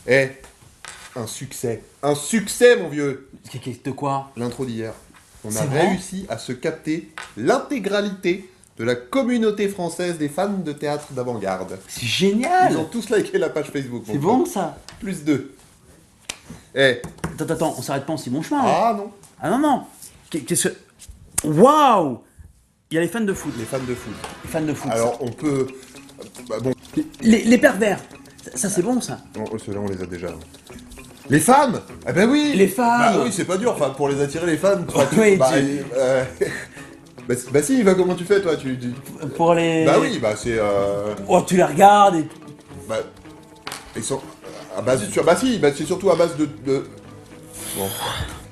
Eh, un succès. Un succès, mon vieux. De quoi? L'intro d'hier. On a C'est vrai réussi à se capter l'intégralité de la communauté française des fans de théâtre d'avant-garde. C'est génial. Ils ont tous liké la page Facebook. C'est bon ça. Plus 2. Eh. Attends, on s'arrête pas en si bon chemin. Hein. Ah non. Ah non. Qu'est-ce que... Waouh. Il y a les fans de foot. Les fans de foot. Les fans de foot. Alors on peut... Bah, bon. Les pervers. Ça c'est bon ça. Non, ceux-là on les a déjà. Les femmes. Ah ben oui. Les femmes. Bah oui, c'est pas dur, enfin, pour les attirer les femmes. Oui, bah si, comment tu fais toi Pour les... Bah oui, bah c'est... Oh, tu les regardes et... Bah... Ils sont... À base de... Bah si, bah c'est surtout à base de... Bon.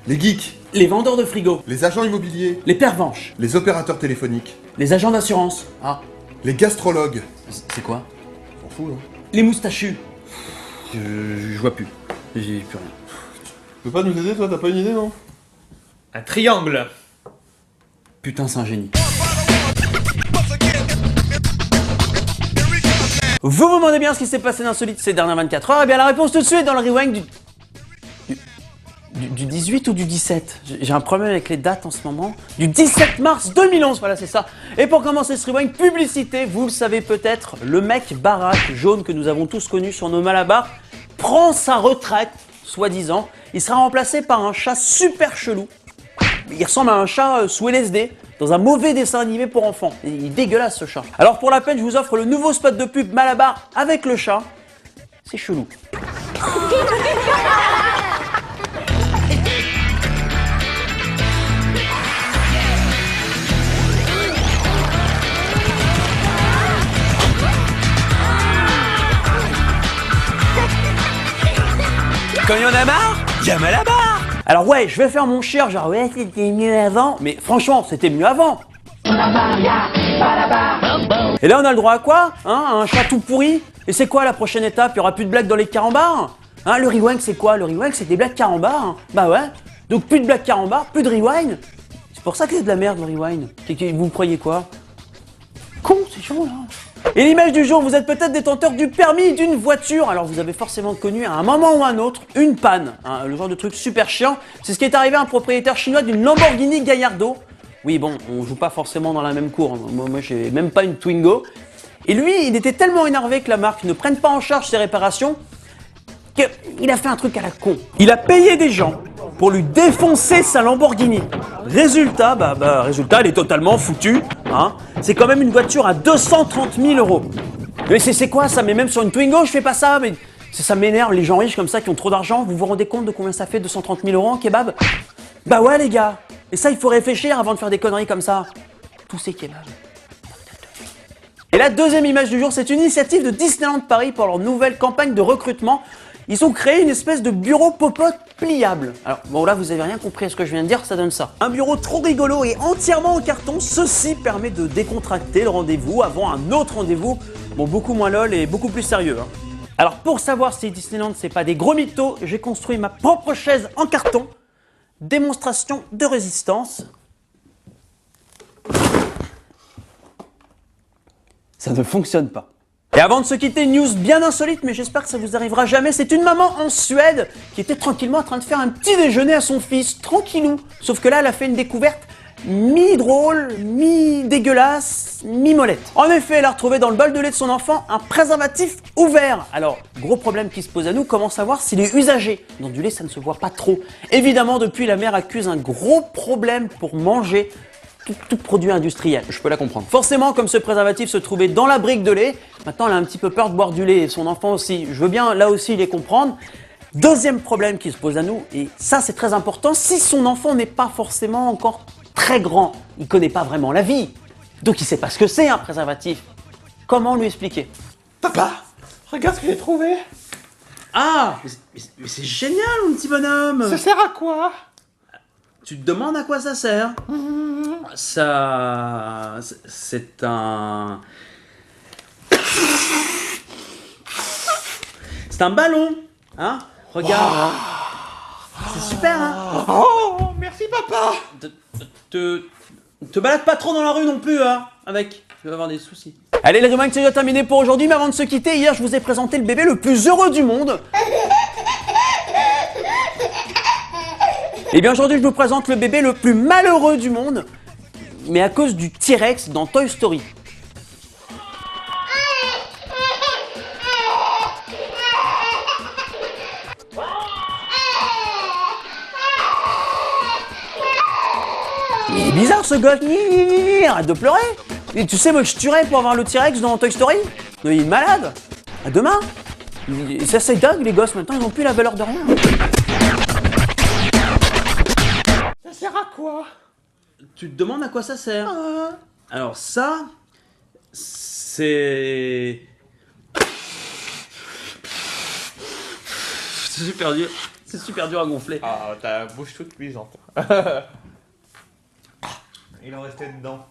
Les geeks. Les vendeurs de frigo. Les agents immobiliers. Les pervenches. Les opérateurs téléphoniques. Les agents d'assurance. Ah. Les gastrologues. C'est quoi? On s'en fout, hein. Les moustachus. Je vois plus. J'ai plus rien. Tu peux pas nous aider, toi? T'as pas une idée, non? Un triangle. Putain, c'est un génie. Vous vous demandez bien ce qui s'est passé d'insolite ces dernières 24 heures? Eh bien la réponse tout de suite dans le rewind du 18 ou du 17? J'ai un problème avec les dates en ce moment. Du 17 mars 2011, voilà c'est ça. Et pour commencer ce rewind, publicité, vous le savez peut-être, le mec baraque jaune que nous avons tous connu sur nos Malabar prend sa retraite, soi-disant. Il sera remplacé par un chat super chelou. Il ressemble à un chat sous LSD, dans un mauvais dessin animé pour enfants. Il est dégueulasse ce chat. Alors pour la peine, je vous offre le nouveau spot de pub Malabar avec le chat. C'est chelou. Quand il y en a marre, il y a Malabar. Alors ouais, je vais faire mon cher, genre ouais c'était mieux avant, mais franchement c'était mieux avant. Et là on a le droit à quoi? Hein, un chat tout pourri? Et c'est quoi la prochaine étape? Il y aura plus de blagues dans les carambars? Hein, le rewind c'est quoi? Le rewind c'est des blagues carambars, hein. Bah ouais, donc plus de blagues carambars, plus de rewind. C'est pour ça que c'est de la merde le rewind. Vous croyez quoi? Con ces gens là. Et l'image du jour, vous êtes peut-être détenteur du permis d'une voiture. Alors vous avez forcément connu à un moment ou à un autre une panne, hein, le genre de truc super chiant. C'est ce qui est arrivé à un propriétaire chinois d'une Lamborghini Gallardo. Oui bon, on joue pas forcément dans la même cour, moi j'ai même pas une Twingo. Et lui, il était tellement énervé que la marque ne prenne pas en charge ses réparations qu'il a fait un truc à la con. Il a payé des gens pour lui défoncer sa Lamborghini. Résultat, résultat, elle est totalement foutue. Hein. C'est quand même une voiture à 230 000 euros. Mais c'est quoi ça? Mais même sur une Twingo, je fais pas ça. Mais ça m'énerve, les gens riches comme ça qui ont trop d'argent. Vous vous rendez compte de combien ça fait 230 000 euros en kebab? Bah ouais les gars. Et ça, il faut réfléchir avant de faire des conneries comme ça. Tous ces kebabs. Et la deuxième image du jour, c'est une initiative de Disneyland Paris pour leur nouvelle campagne de recrutement. Ils ont créé une espèce de bureau popote pliable. Alors bon là vous avez rien compris à ce que je viens de dire, ça donne ça. Un bureau trop rigolo et entièrement en carton, ceci permet de décontracter le rendez-vous avant un autre rendez-vous, bon beaucoup moins lol et beaucoup plus sérieux. Hein. Alors pour savoir si Disneyland c'est pas des gros mythos, j'ai construit ma propre chaise en carton. Démonstration de résistance. Ça ne fonctionne pas. Et avant de se quitter, une news bien insolite, mais j'espère que ça vous arrivera jamais. C'est une maman en Suède qui était tranquillement en train de faire un petit déjeuner à son fils, tranquillou. Sauf que là, elle a fait une découverte mi-drôle, mi-dégueulasse, mi-molette. En effet, elle a retrouvé dans le bol de lait de son enfant un préservatif ouvert. Alors, gros problème qui se pose à nous, comment savoir s'il est usagé? Dans du lait, ça ne se voit pas trop. Évidemment, depuis, la mère accuse un gros problème pour manger tout produit industriel, je peux la comprendre. Forcément, comme ce préservatif se trouvait dans la brique de lait, maintenant elle a un petit peu peur de boire du lait et son enfant aussi. Je veux bien là aussi les comprendre. Deuxième problème qui se pose à nous, et ça c'est très important, si son enfant n'est pas forcément encore très grand, il connaît pas vraiment la vie, donc il sait pas ce que c'est un préservatif. Comment lui expliquer? Papa, regarde ce que j'ai trouvé. Ah, mais c'est génial mon petit bonhomme. Ça sert à quoi? Tu te demandes à quoi ça sert? Ça... c'est un... C'est un ballon, hein? Regarde. C'est super, hein? Oh, merci papa. Te balade pas trop dans la rue non plus, hein? Avec, tu vas avoir des soucis. Allez, le rewind c'est déjà terminé pour aujourd'hui, mais avant de se quitter, hier je vous ai présenté le bébé le plus heureux du monde. Eh bien aujourd'hui je vous présente le bébé le plus malheureux du monde, mais à cause du T-Rex dans Toy Story. Il est bizarre ce gosse, arrête de pleurer. Et tu sais, moi je tuerais pour avoir le T-Rex dans Toy Story. Mais il est malade. À demain. Ça c'est dingue les gosses, maintenant ils n'ont plus la valeur de rien. Ça sert à quoi? Tu te demandes à quoi ça sert? Alors ça, c'est... C'est super dur. C'est super dur à gonfler. Ah, t'as la bouche toute cuisante. Il en restait dedans.